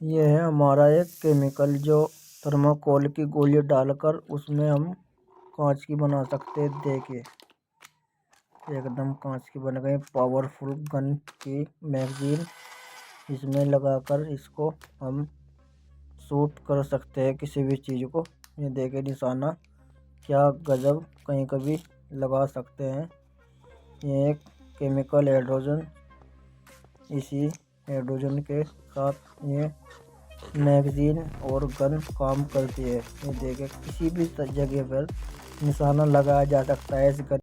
ये है हमारा एक केमिकल जो थर्माकोल की गोली डालकर उसमें हम कांच की बना सकते हैं। देखिए एकदम कांच की बन गई पावरफुल गन की मैगजीन। इसमें लगाकर इसको हम शूट कर सकते हैं किसी भी चीज़ को। ये देखिए निशाना क्या गजब, कहीं कभी लगा सकते हैं। ये एक केमिकल हाइड्रोजन, इसी हाइड्रोजन के साथ ये मैगजीन और गन काम करती है। ये देखें किसी भी जगह पर निशाना लगाया जा सकता है इस गन